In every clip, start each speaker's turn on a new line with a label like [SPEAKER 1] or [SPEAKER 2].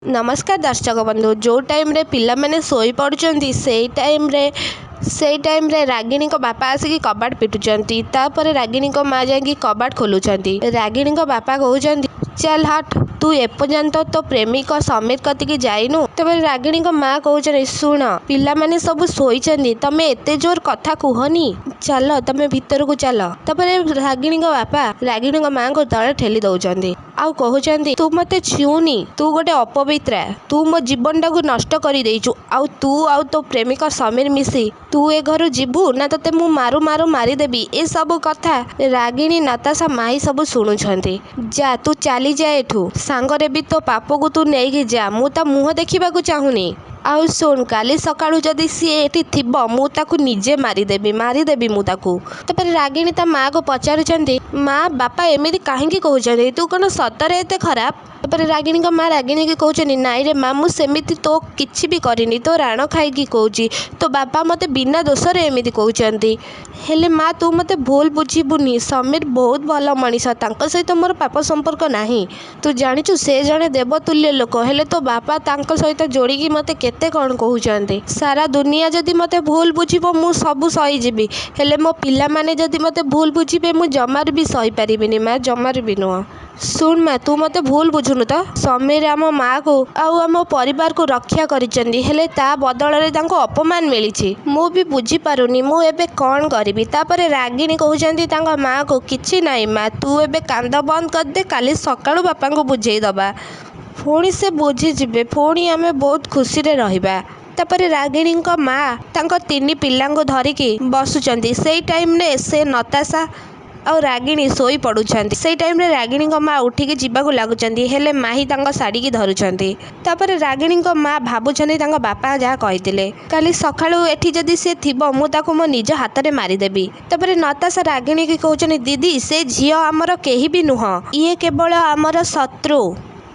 [SPEAKER 1] नमस्कार दर्शक बंधु। जो टाइम रे पिला माने सोई पड़ुचंती सेई टाइम रे रागिणी को बापा आसिकी कबाट पिटुचंती। तापर रागिणी को माँ जाकी कबाट खोलुचंती। रागिणी को बापा कहउचंती चल हट, तू एपर्यंत तो प्रेमिक समीर कतिकी जाइनु। तबे रागिणी को माँ कहउचंती सुन, पिला माने सब सोईचंती, तमे एते जोर कथा कुहनी, चल तमे भीतर को चल। तबे रागिणी को बापा रागिणी को माँ को तले ठेली दउचंती आउ कहउचंती तू मते छुनी, तू गोटे अपवित्रा, तू मो जीवन टाकू नष्ट करी देइचु। आउ तू आउ तो प्रेमिक समीर मिसी तू ए घर जीवु ना तते मु मारू मारू मारिदेबी। ए सब कथा रागिणी नताशा माई सब शुणुछंती। जा तू चली जा एठू, सांगरे भी तो पाप को तू नेइकी जा, मु ता मुह देखिबा को चाहुनी। आउ सुन, काली सकाळू जदि सी एठी थिबो मु ताकू निजे मारिदेबी मु ताकू। तपर रागिणी ता माँ को पचारुचंती माँ बापा एमिति काहेकि कहउचंती, तू कोन सतरे एते खराब। तपर रागिणी को माँ रागिणी की कहउचंती नाई रे माँ, मु सेमिति तो किछि भी करिनी, तो राण खाइकी कहउची, तो बापा मते बिना दोषरे एमिति कहउचंती। हेले माँ तू मते भूल बुझिबुनी, समीर बहुत भल मनीष, तांको सहित मोर पाप संपर्क नाही। तू जानिचु से जणे देवतुल्य लोक, हेले तो बापा तांको सहित जोड़िकी मते केते कौन कहउचंती। सारा दुनिया जदि मते भूल बुझिबो मु सबु सही जीबी, हेले मो पिला माने जदि मते भूल बुझिबे मु जमार भी सही पारिबिनी माँ, जमार भी नुह। सुन माँ तू मते भूल बुझुनु तो, समीर आम माँ को आउ आम परिवार को रक्षा करिचंदी, हेले ता बदଳରେ तांको अपमान मिलिछि। मु भी बुझी पारुनी मु एबे कौन करिबी। तापरे रागिणी कहउचंती तांको माँ को किछि नाई माँ, तू एबे कांद बंद कर दे, काली सकाळू बापा को बुझेई दबा, पुणी से बुझी जिबे, पुणी आमे बहुत खुशी रे रहिबा। तापरे रागिणी को माँ तांको तीनी पिल्लांको धरिकी बसुचंती। सेई टाइम ने से नताशा और रागिणी सोई पड़ुछंती। सेई टाइम रे रागिणी को माँ उठिकी जीवाकू लागुचंती, हेले माही तांको साड़ी की धरुचंती। तापरे रागिणी को माँ भाबुचंती तांको बापा जहाँ कहिथिले, काली सकाळू एठी जदि से थिबो मु ताकू मो निज हातरे मारिदेबी। तापरे नताशा रागिणी की कहउचंती दीदी से झियो आमर केही भी नुह, इए केवल आमर शत्रु,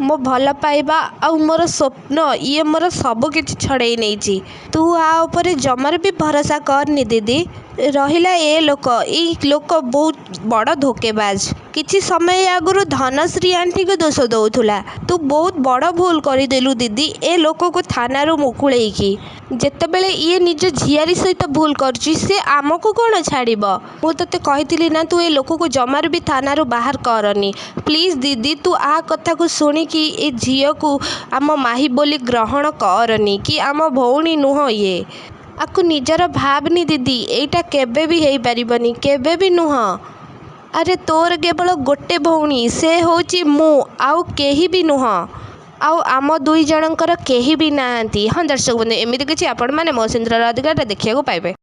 [SPEAKER 1] मो भल पाइबा आउ मोर स्वप्न ये मोर सब किछि छड़ेई नेइछि। तू आ ऊपर जमार भी भरोसा करनी दीदी। रहिला ए लोक बहुत बड़ धोकेबाज। किछि समय आगुरु धनश्री आंटी को दोष दउथुला, तू बहुत बड़ भूल करिदेलु दीदी। ए लोक को थानारू मुकुळेइकी जेतेबेले ये निज झियारी सहित भूल करछि, से आमको कोन छाड़िब। मु तते कहिथिली ना तू ए लोक को जमार भी थानारू बाहर करनी। प्लीज दीदी तू आ कथा को सुनी कि ए झियो को आम माही बोली ग्रहण करनी, कि आम भौणी नुह ये, आकु निजर भावनी दीदी। एटा केबे भी हेई परिबनी, केबे भी नुह। अरे तोर केवल गोटे भौणी, से होची मु, आउ केही भी नुह, आउ आम दुई जनकर केही भी नाहांती। हाँ दर्शक बंधु, एमिति किछि आपण माने मोसिंद्र अधिकार देखिया को पाइबे।